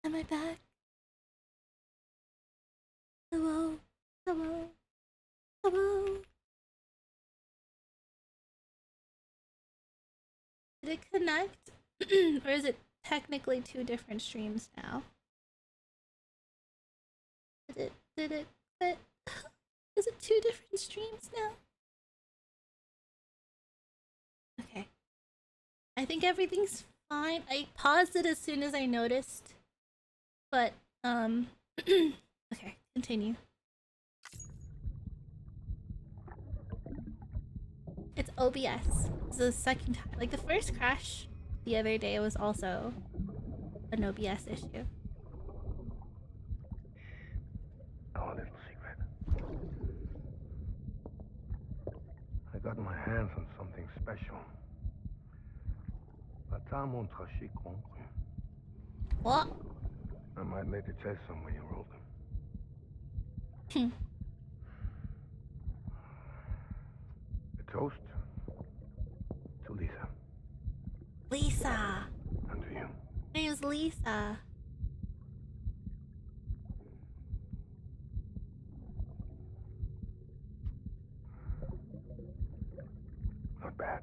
Am I back? Hello? Hello? Hello? Did it connect? Or is it technically two different streams now? Did it quit? Is it two different streams now? Okay. I think everything's fine. I paused it as soon as I noticed. But, okay, continue. It's OBS. This is the second time. Like, the first crash the other day was also an OBS issue. Our little secret. I got my hands on something special. Bata mon trachy concru. What? I might later test them when you roll them. A toast to Lisa. Lisa. And to you. My name's Lisa. Not bad.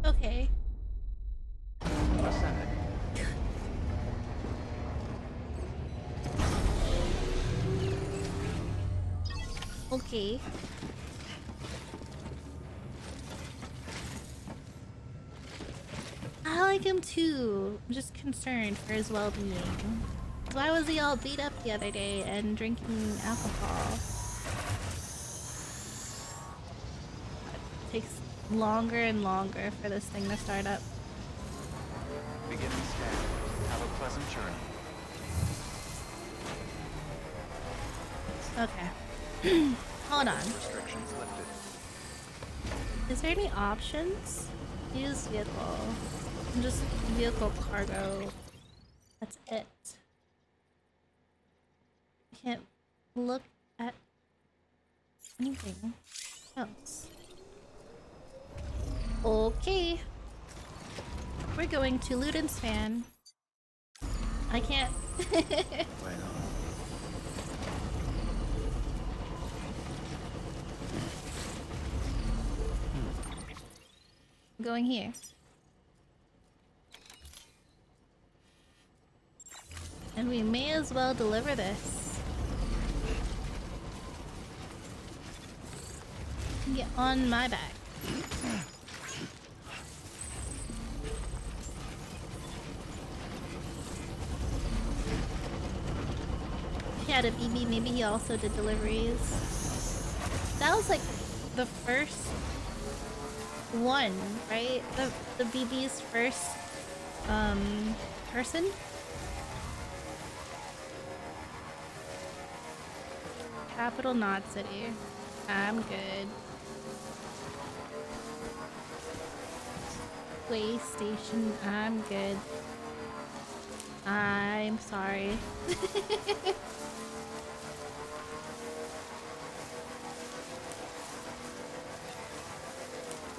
Okay. Okay. I like him too. I'm just concerned for his well-being. Why was he all beat up the other day and drinking alcohol? It takes longer and longer for this thing to start up. Beginning scan. Have a pleasant journey. Okay. Hold on. Restrictions lifted. Is there any options? Use vehicle. Just vehicle cargo. That's it. I can't look at anything else. Okay. We're going to Luden's fan. I can't. I'm going here. And we may as well deliver this. Get on my back. He had a BB, maybe he also did deliveries. That was like the first one, right? The BB's first person. Capital Knot City. I'm good. Way station. I'm good. I'm sorry.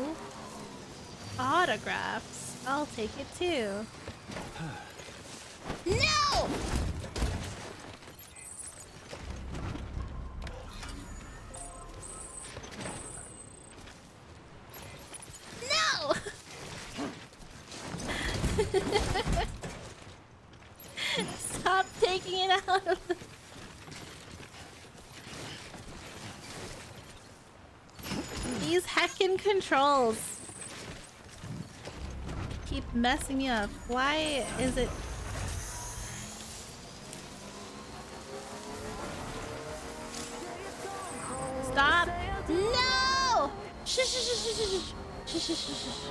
Ooh. Autographs. I'll take it too. No! No! Stop taking it out of the... These heckin' controls keep messing me up. Why is it... Stop! No! Shh, shh, shh, shh, shh, shh, shh, shh, shh, shh.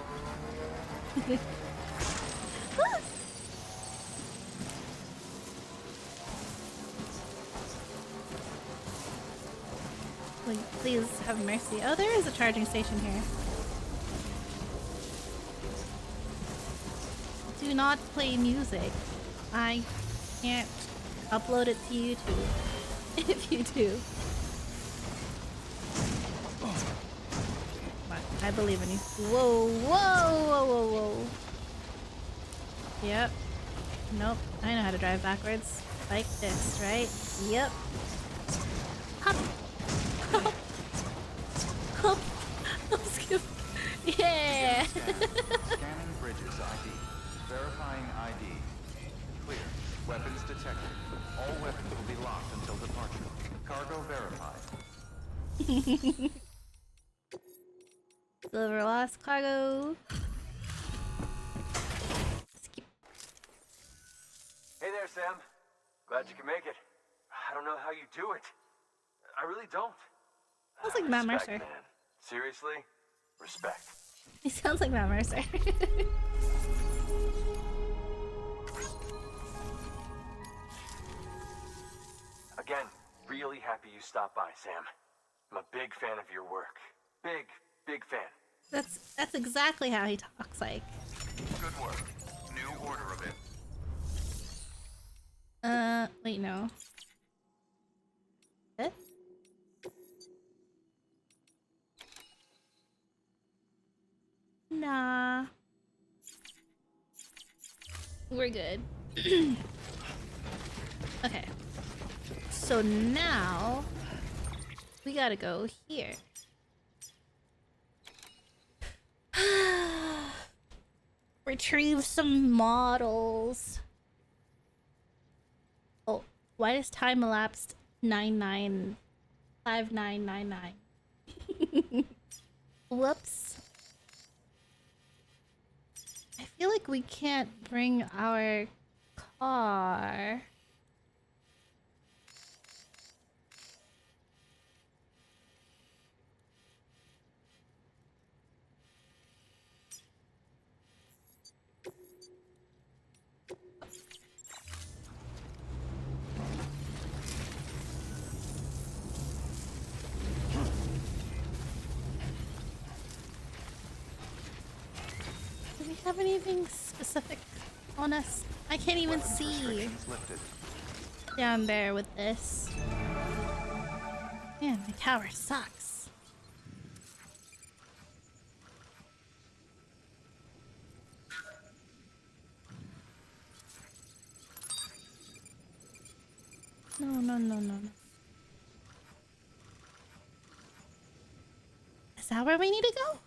Like, please have mercy. Oh, there is a charging station here. Do not play music. I can't upload it to YouTube if you do. But I believe in you. Whoa, whoa, whoa, whoa, whoa. Yep. Nope. I know how to drive backwards. Like this, right? Yep. Hop. Hop. Hop. Skip. Yeah. Scanning bridges ID. Verifying ID. Clear. Weapons detected. All weapons will be locked until departure. Cargo verified. Deliver lost cargo. Skip. Hey there, Sam. Glad you can make it. I don't know how you do it. I really don't. Sounds like Matt Respect, Mercer. man. Seriously? Respect. He sounds like Matt Mercer. Again, really happy you stopped by, Sam. I'm a big fan of your work. Big fan. That's exactly how he talks like. Good work. New order of it. Wait, no. This? Nah. We're good. Okay. So now we gotta go here. Retrieve some models. Oh, why does time elapsed 995999? Whoops. I feel like we can't bring our car. Do we have anything specific on us? I can't even Weapons see restrictions lifted. down there with this. Man, my tower sucks. No. Is that where we need to go?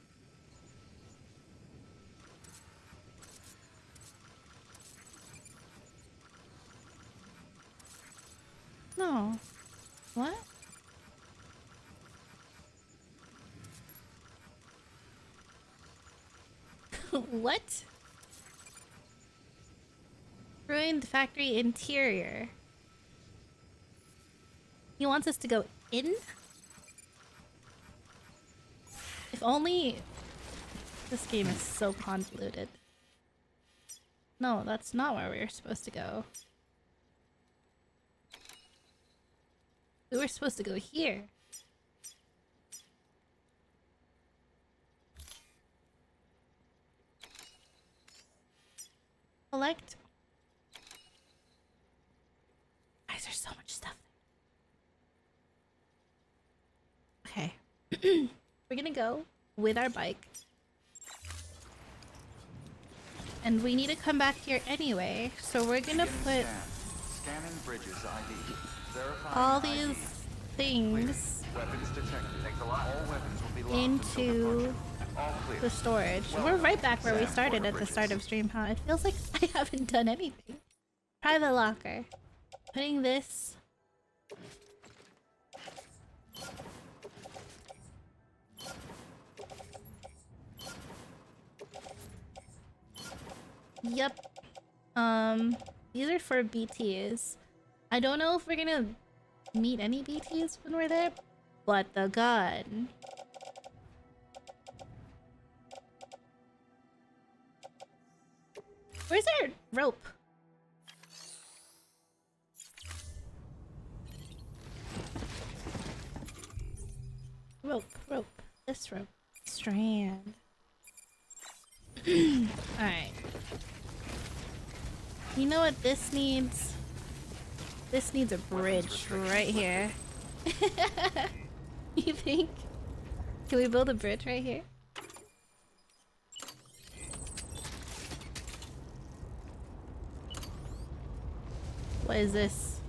No. What? What? Ruined factory interior. He wants us to go in? If only... This game is so convoluted. No, that's not where we were supposed to go. We were supposed to go here. Collect. Why is there so much stuff there? Okay. We're gonna go with our bike. And we need to come back here anyway, so we're gonna put Scanning bridges ID. Verifying all ID. these things Weapons detected. Thanks a lot. All weapons will be locked until into departure. All clear. the storage. We're right back where we started at the start of stream, huh? It feels like I haven't done anything. Private locker. Putting this... Yep. These are for BTs. I don't know if we're gonna meet any BTs when we're there, but the gun. Where's our rope? Rope. This rope. Strand. Alright. You know what this needs? This needs a bridge right here. You think? Can we build a bridge right here? What is this?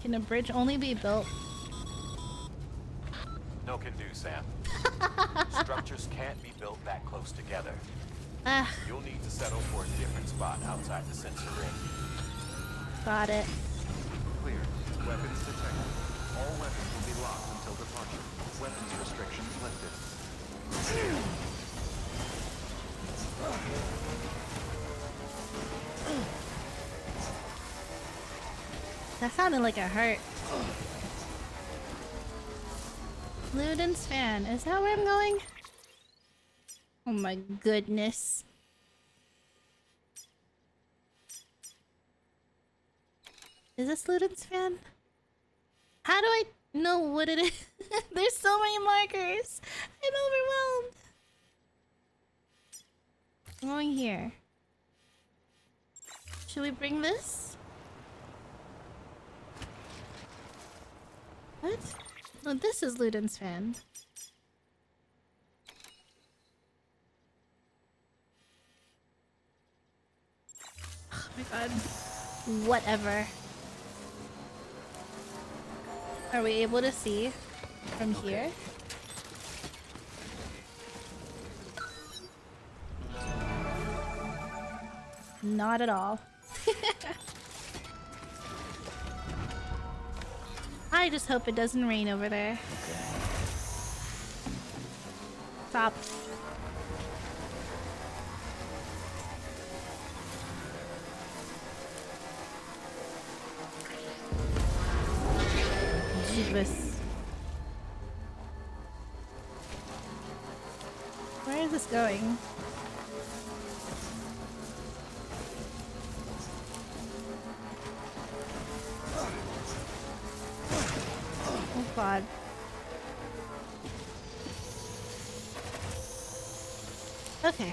Can a bridge only be built? No can do, Sam. Structures can't be built that close together. Ah, You'll need to settle for a different spot outside the sensor ring. got it. Clear. Weapons detected. All weapons will be locked until departure. Weapons restrictions lifted. That sounded like it hurt. Luden's fan. Is that where I'm going? Oh my goodness. Is this Luden's fan? How do I know what it is? There's so many markers. I'm overwhelmed. I'm going here. Should we bring this? What? No, this is Luden's fan. Oh my god. Whatever. Are we able to see from here? Not at all. I just hope it doesn't rain over there. Stop. Jeebus. Where is this going? Oh god. Okay.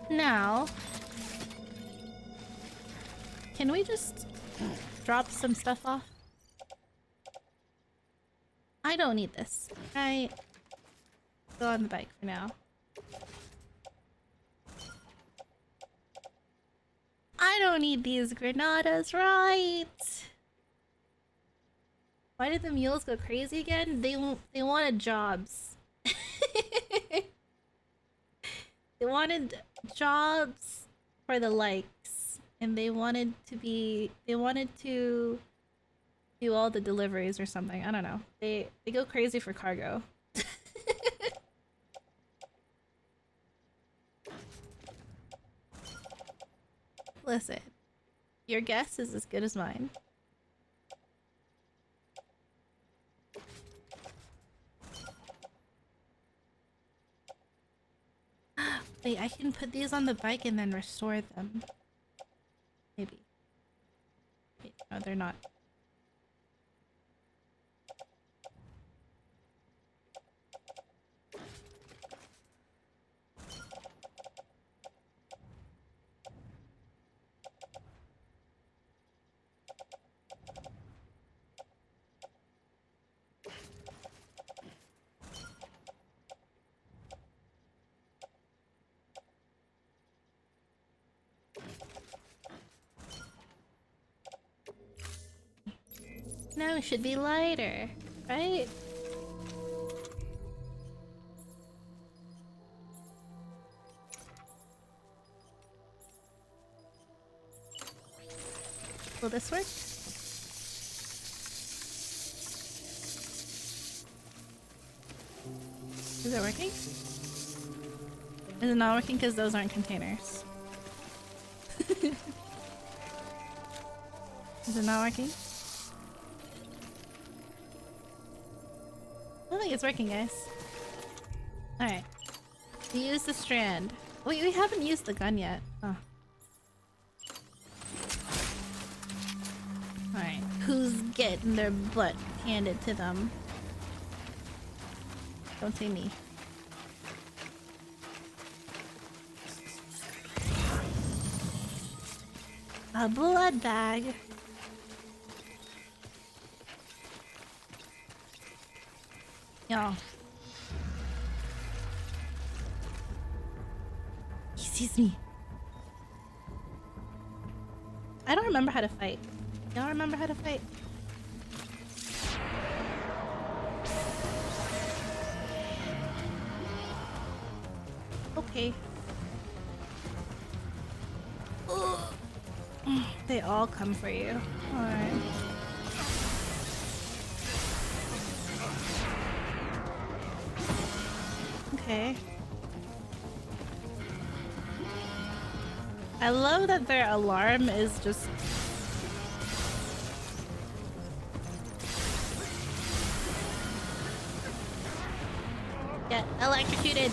Now, can we just drop some stuff off? I don't need this. I go on the bike for now. I don't need these granadas, right? Why did the mules go crazy again? They wanted jobs. They wanted jobs for the likes, and they wanted to do all the deliveries or something. I don't know. They go crazy for cargo. Listen, your guess is as good as mine. Wait, I can put these on the bike and then restore them. Maybe. Wait, no, they're not. Now it should be lighter, right? Will this work? Is it working? Is it not working because those aren't containers? Is it not working? I don't think it's working, guys. Alright. We use the strand. Wait, we haven't used the gun yet. Oh. Alright. Who's getting their butt handed to them? Don't say me. A blood bag. Y'all. He's Excuse me. I don't remember how to fight. Y'all remember how to fight? Okay. Ugh. They all come for you. Alright. Okay. I love that their alarm is just... Get electrocuted!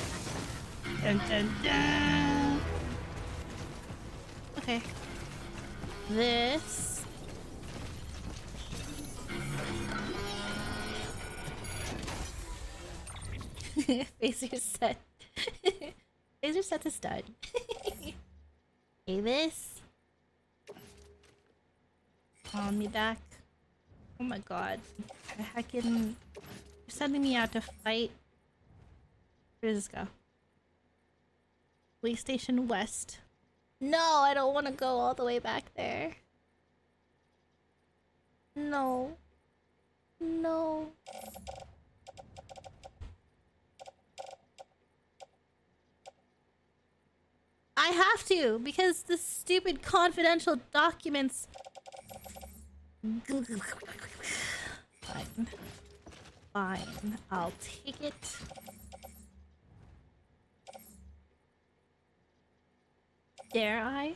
Dun, dun, dun. Okay. This... Phaser set. Phaser set to stud. Okay, this. On me back. Oh my god. Heckin'. You're sending me out to fight. Where does this go? Police Station West. No, I don't want to go all the way back there. No. No. I have to, because the stupid confidential documents... Fine. Fine. I'll take it. Dare I?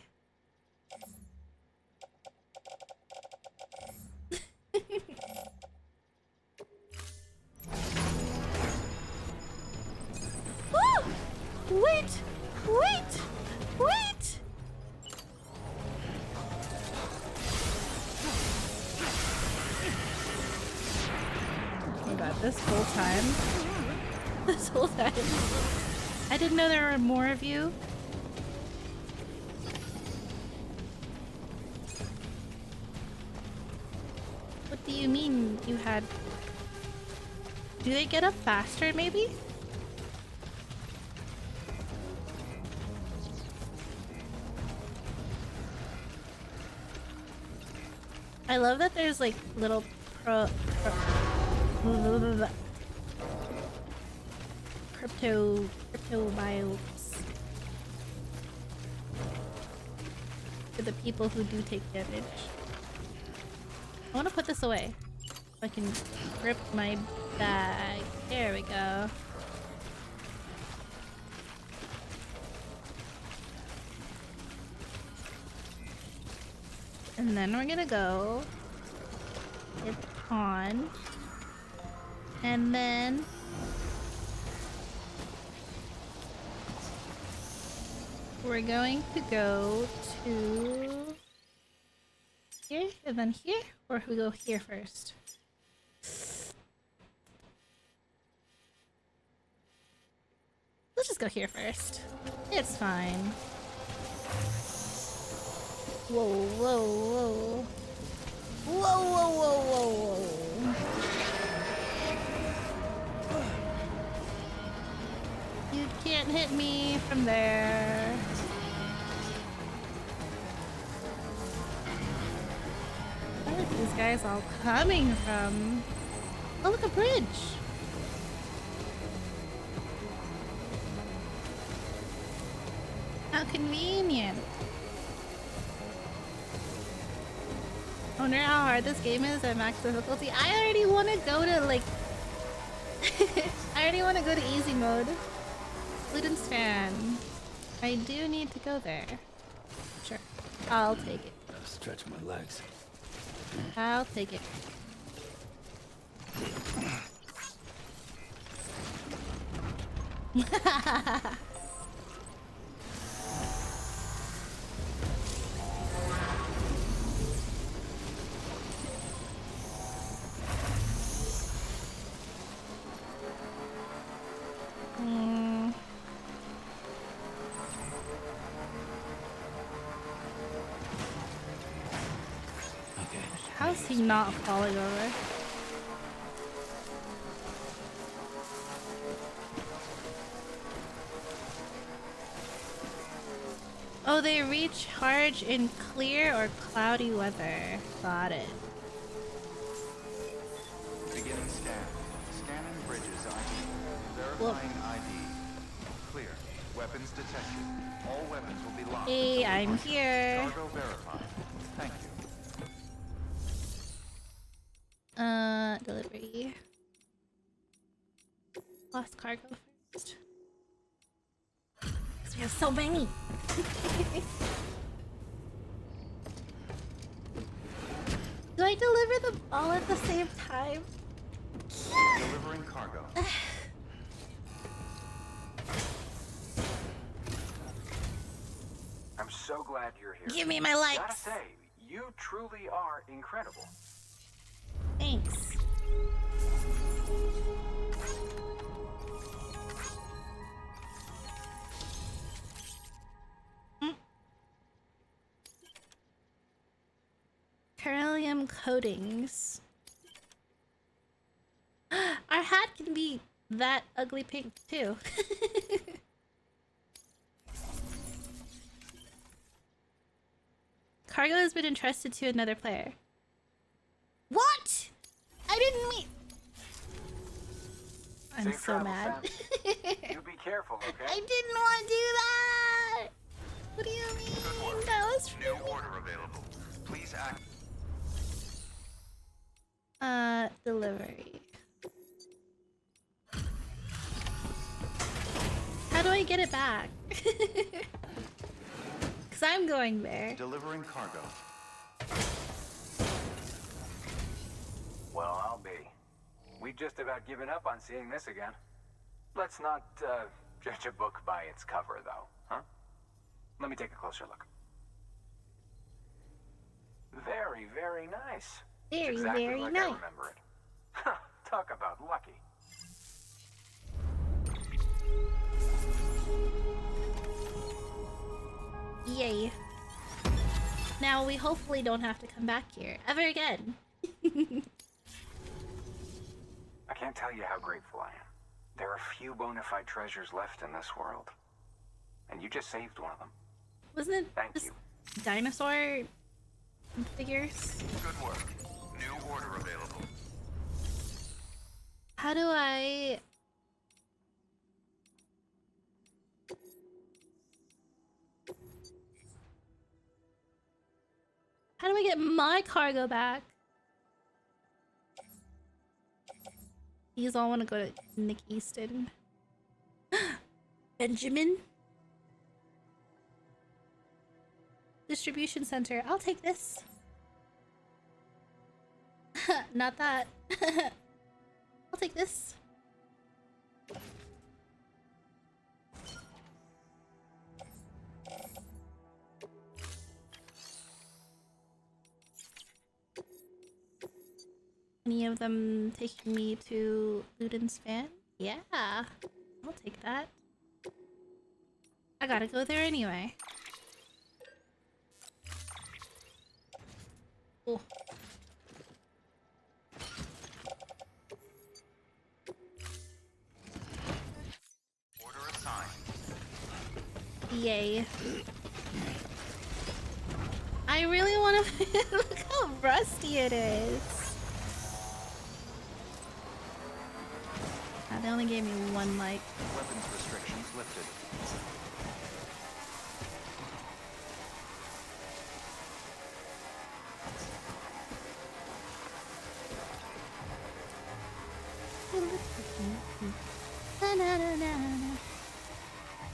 Oh! Wait! Wait! Wait! Oh my god, this whole time... This whole time... I didn't know there were more of you. What do you mean you had... Do they get up faster, maybe? I love that there's like little crypto bios for the people who do take damage. I want to put this away so I can grip my bag. There we go. And then we're gonna go hit on, and then we're going to go to here and then here, or we go here first. Let's just go here first. It's fine. Whoa, whoa, whoa. Whoa, whoa, whoa, whoa, whoa. You can't hit me from there. Where are these guys all coming from? Oh, look, a bridge. How convenient. I wonder how hard this game is at max difficulty. I already want to go to like... I already want to go to easy mode. Luden's fan. I do need to go there. Sure. I'll take it. Gotta stretch my legs. I'll take it. How's he not falling over? they recharge in clear or cloudy weather. Got it. Beginning scan. Scanning bridges ID. Whoop. Verifying ID. Clear. Weapons detected. All weapons will be locked. Hey, until I'm departure. here. Cargo verified. Thank you. Delivery. Lost cargo first. 'Cause we have so many. Do I deliver them all at the same time? Delivering cargo. I'm so glad you're here. Give me my Gotta likes. say, you truly are incredible. Thanks. Beryllium coatings. Our hat can be that ugly pink too. Cargo has been entrusted to another player. What? I didn't mean. I'm Safe so travel, mad. Sam. You be careful, I okay? didn't want to do that. What do you mean? That was New order available. Please act. delivery. How do I get it back? Cause I'm going there. Delivering cargo. Well, I'll be. We've just about given up on seeing this again. Let's not judge a book by its cover, though, huh? Let me take a closer look. Very, very nice. Very, It's exactly very like nice. I remember it. Talk about lucky. Yay. Now we hopefully don't have to come back here ever again. I can't tell you how grateful I am. There are few bona fide treasures left in this world. And you just saved one of them. Wasn't it Thank just you. dinosaur figures? Good work. New order available. How do I... How do I get my cargo back? These all want to go to Nick Easton. Benjamin? Distribution center. I'll take this. Not that. I'll take this. Any of them taking me to Luden's fan? Yeah, I'll take that. I gotta go there anyway. Oh. Order assigned. Yay. I really want to look how rusty it is. They only gave me one like. Weapons restrictions lifted.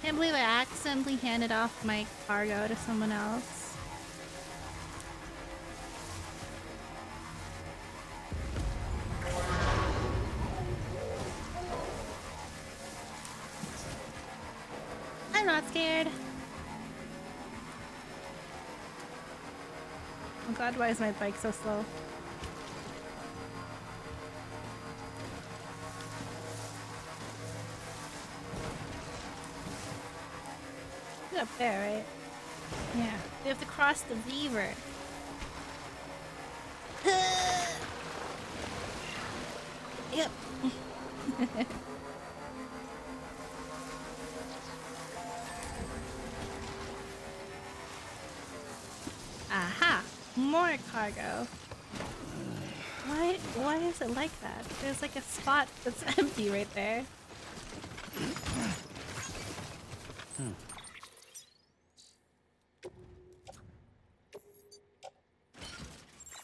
Can't believe I accidentally handed off my cargo to someone else. I'm not scared. Oh god, why is my bike so slow? It's up there, right? Yeah. We have to cross the river. Yep. more cargo. Why is it like that? There's like a spot that's empty right there.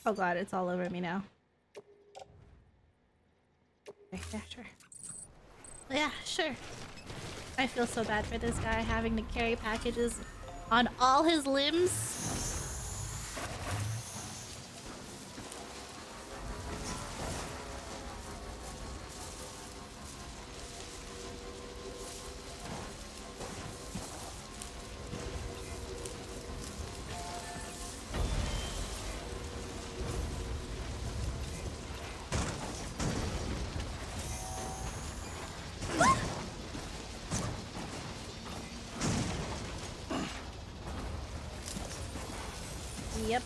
Oh god, it's all over me now. Okay, yeah, sure. Yeah, sure. I feel so bad for this guy having to carry packages on all his limbs. Yep.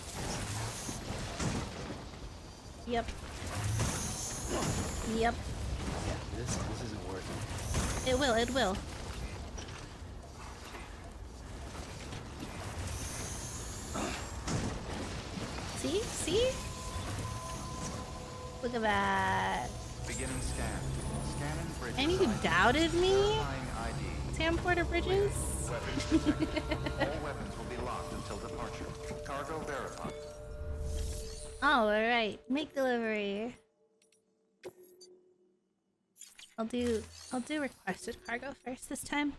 Yep. Yep. Yeah, this isn't working. It will, it will. See? See? Look at that. Beginning scan. Scanning bridges. And you ID. doubted me? Verifying ID. Sam Porter Bridges? Weapons detected. All weapons will be locked until departure. Cargo verified. Oh, alright. Make delivery. I'll do requested cargo first this time.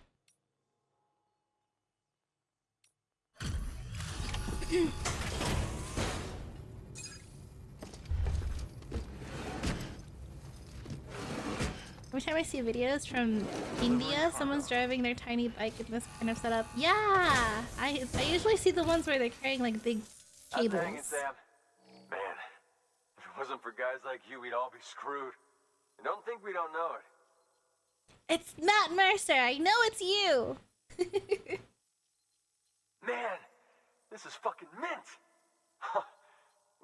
Every time I see videos from India, someone's driving their tiny bike in this kind of setup. Yeah! I usually see the ones where they're carrying like big cables. Dang it, Sam. Man, if it wasn't for guys like you, we'd all be screwed. And don't think we don't know it. It's not Mercer, I know it's you! Man, this is fucking mint.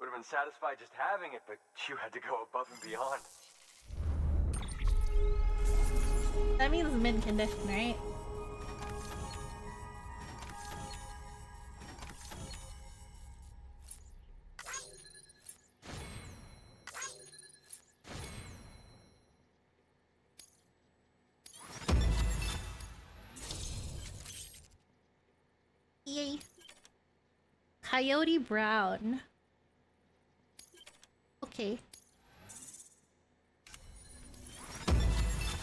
Would have been satisfied just having it, but you had to go above and beyond. That means mint condition, right? Yay. Coyote Brown. Okay.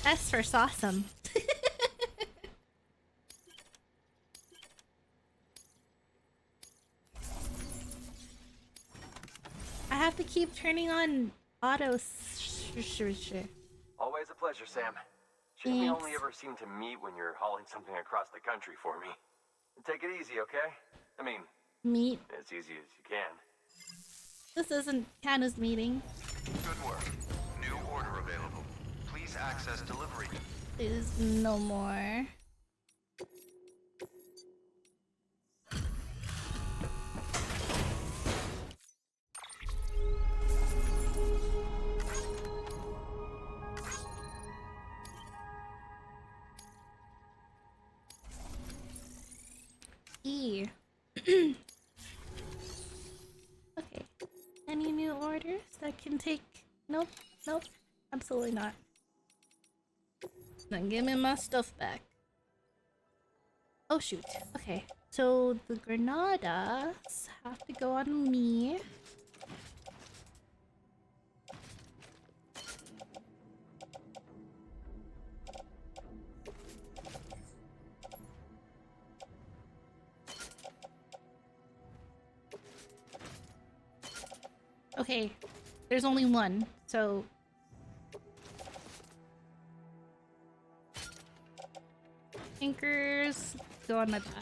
S for Sawsome. I have to keep turning on auto. Always a pleasure, Sam. Shouldn't we Thanks. only ever seem to meet when you're hauling something across the country for me? Take it easy, okay? I mean, Meet. as easy as you can. This isn't Hannah's meeting. Good work. New order available. Please access delivery. There's no more. E. Okay. Any new orders that can take... Nope. Nope. Absolutely not. Then give me my stuff back. Oh shoot. Okay. So the Granadas have to go on me. Okay. There's only one, so... Anchors go on my back.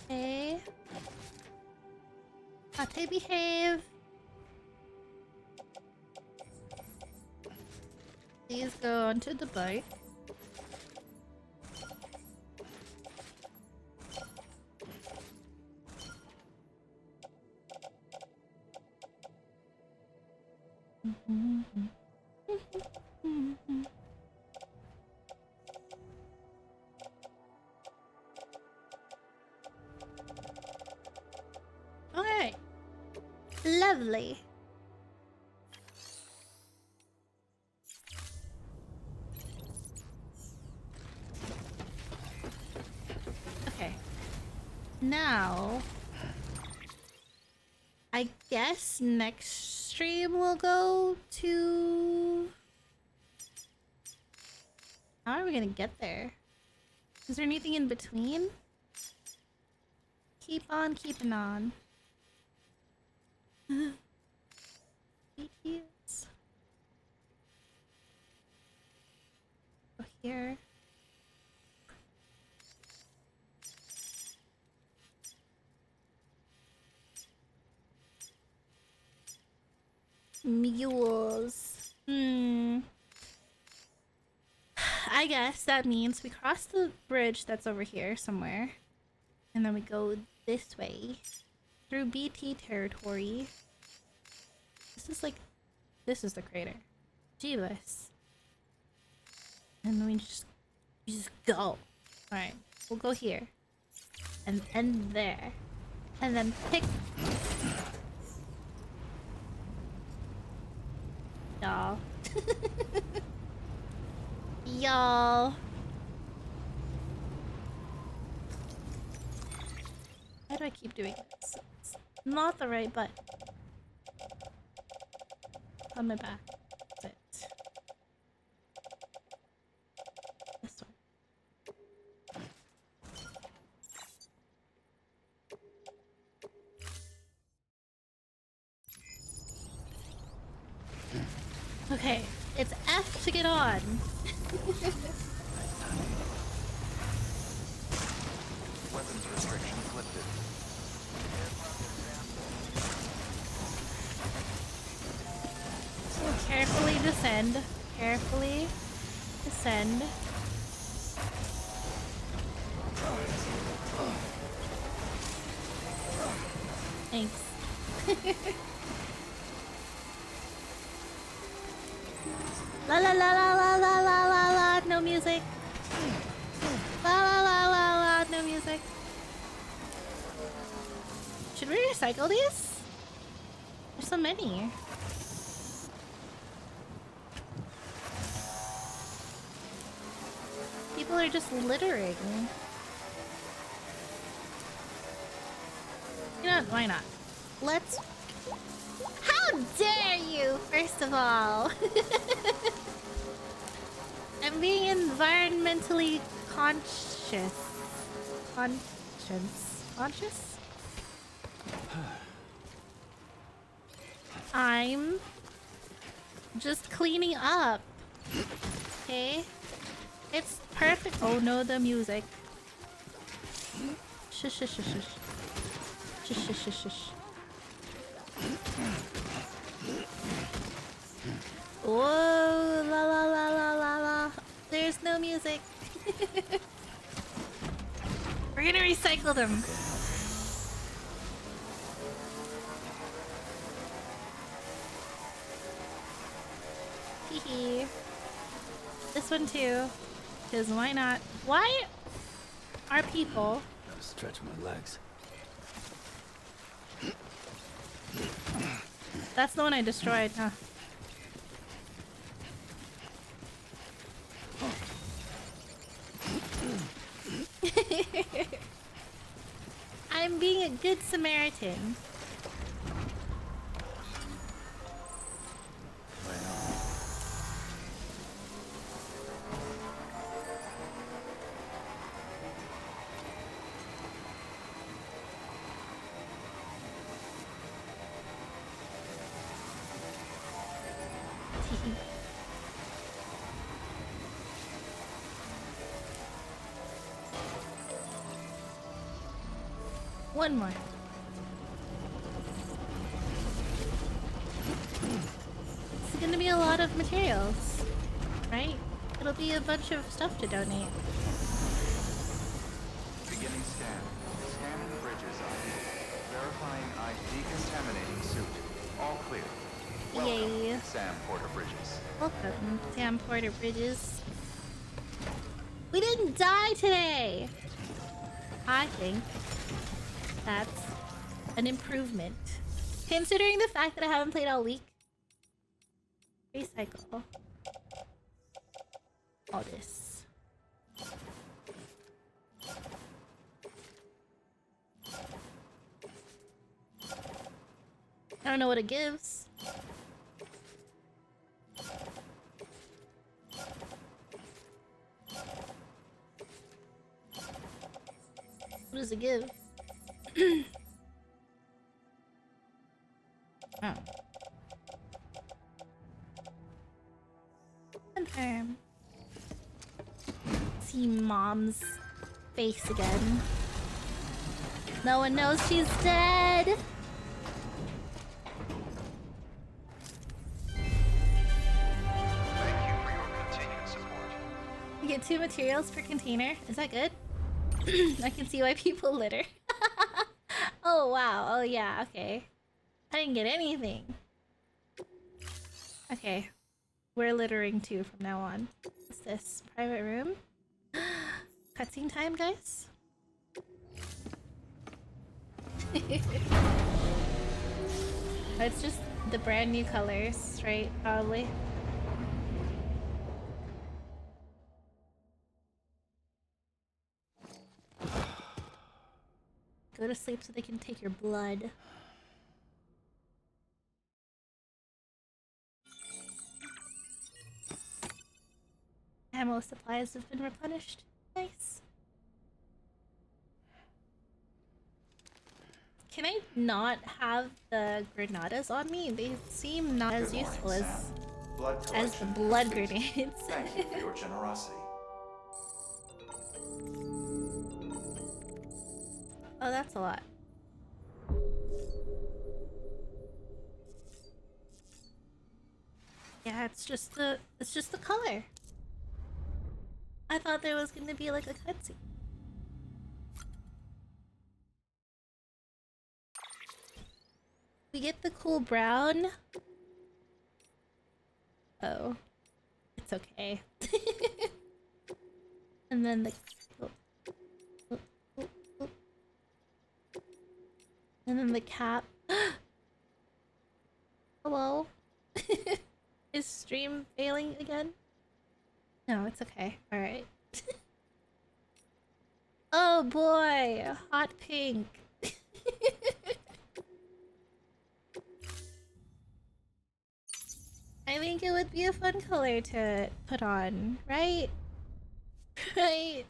Pate. Pate, behave. Please go onto the bike. Alright. Lovely. Okay. Now, I guess next stream we'll go to... How are we gonna get there? Is there anything in between? Keep on keeping on. BTS. Go here. Mules. I guess that means we cross the bridge that's over here somewhere. And then we go this way. Through BT territory. This is the crater. Jeebus. And then we just go. Alright, we'll go here. And end there. And then pick... Y'all. Y'all. Why do I keep doing this? It's not the right button. On my back. That's it. This one. Okay, it's F to get on. Weapons restrictions lifted. So carefully descend. Carefully descend. Thanks. La la la la la la la la la. No music. La la la la la. No music. Should we recycle these? There's so many. People are just littering. You know what? Why not? Let's... How dare you, first of all! I'm being environmentally conscious. Conscious? I'm just cleaning up. Okay? It's perfect. Oh no, the music. Shush, shush, shush, shush. Shush, shush, shush, shush. Whoa, la la la la la la. There's no music. We're gonna recycle them. Hee. This one too. Because why not? Why are people... Gotta stretch my legs. That's the one I destroyed, huh? I'm being a good Samaritan. One more. It's gonna be a lot of materials, right? It'll be a bunch of stuff to donate. Beginning scan. Scanning bridges ID. Verifying ID. Decontaminating suit. All clear. Yay. Sam Porter Bridges. Welcome, Sam Porter Bridges. We didn't die today! I think that's an improvement. Considering the fact that I haven't played all week. Recycle. All this. I don't know what it gives. What does it give? Oh. Confirm. See mom's face again. No one knows she's dead. Thank you for your continued support. You get 2 materials per container. Is that good? I can see why people litter. Oh wow. Oh yeah, okay. I didn't get anything. Okay. We're littering too from now on. What's this? Private room? Cutscene time, guys? It's just the brand new colors, right? Probably. Go to sleep so they can take your blood. Ammo supplies have been replenished. Nice. Can I not have the granadas on me? They seem not as Good useful morning, as Sam. Blood the collection blood complete. grenades. Thank you for your generosity. Oh, that's a lot. Yeah, it's just the color. I thought there was gonna be like a cutscene. We get the cool brown. Oh, it's okay. And then the and then the cap. Hello. Is stream failing again? No, it's okay. Alright. Oh boy! Hot pink. I think it would be a fun color to put on, right? Right?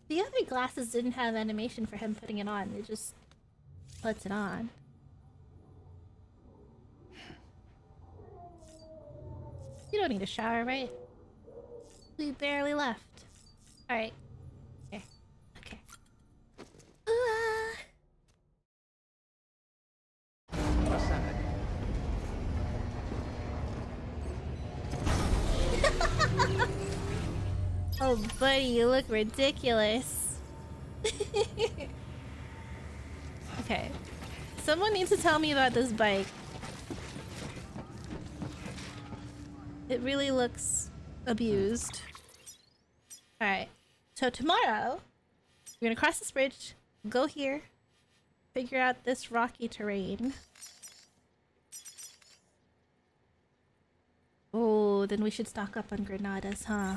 The other glasses didn't have animation for him putting it on. It just puts it on. You don't need a shower, right? We barely left. Alright. Okay. Okay. Ascending. Oh, buddy, you look ridiculous. Okay. Someone needs to tell me about this bike. It really looks abused. Alright. So tomorrow, we're gonna cross this bridge, go here, figure out this rocky terrain. Oh, then we should stock up on granadas, huh?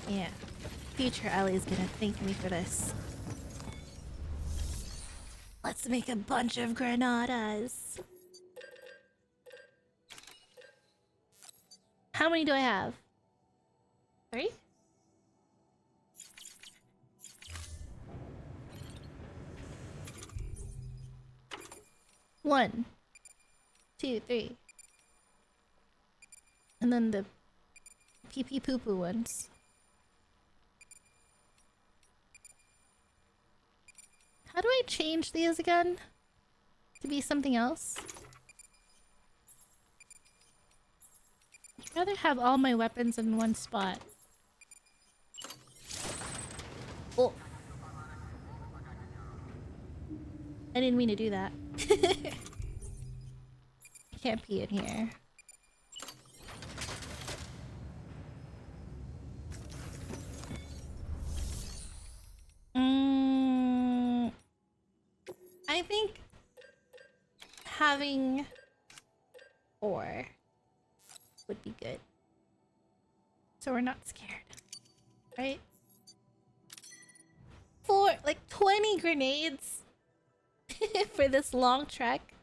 Yeah. Future Ellie's gonna thank me for this. Let's make a bunch of granadas. How many do I have? 3? One, 2, 3. And then the pee-pee poo-poo ones. How do I change these again? To be something else? I'd rather have all my weapons in one spot. Oh. I didn't mean to do that. Can't pee in here. I think having 4 would be good. So we're not scared. Right? 4, like 20 grenades for this long trek.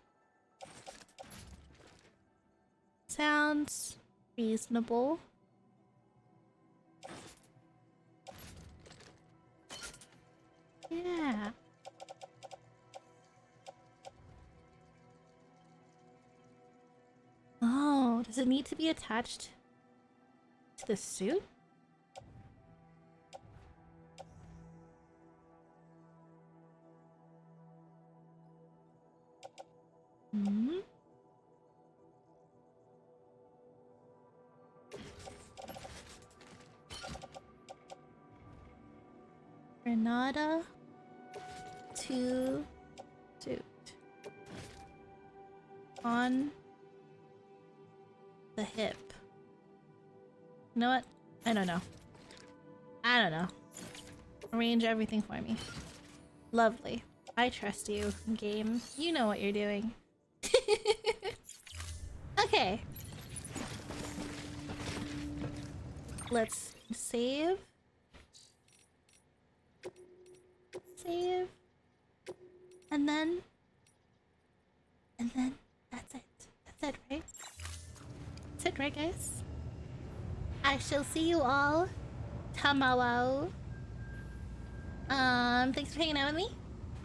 Sounds reasonable. Yeah. Oh, does it need to be attached to the suit? Hmm? Granada to suit. On the hip. You know what? I don't know. I don't know. Arrange everything for me. Lovely. I trust you, game. You know what you're doing. Okay. Let's save. Save. And then that's it. That's it, right? That's it, right, guys? I shall see you all tomorrow. Thanks for hanging out with me.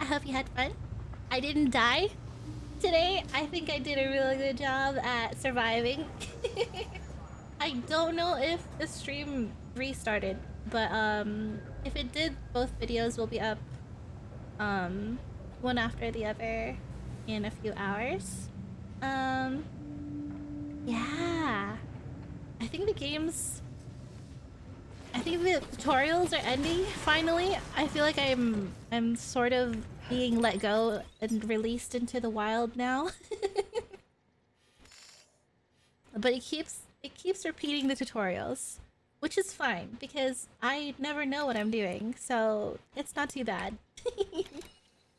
I hope you had fun. I didn't die today. I think I did a really good job at surviving. I don't know if the stream restarted, but if it did, both videos will be up one after the other in a few hours. Yeah. I think the tutorials are ending finally. I feel like I'm sort of being let go and released into the wild now. But it keeps repeating the tutorials, which is fine because I never know what I'm doing, so it's not too bad.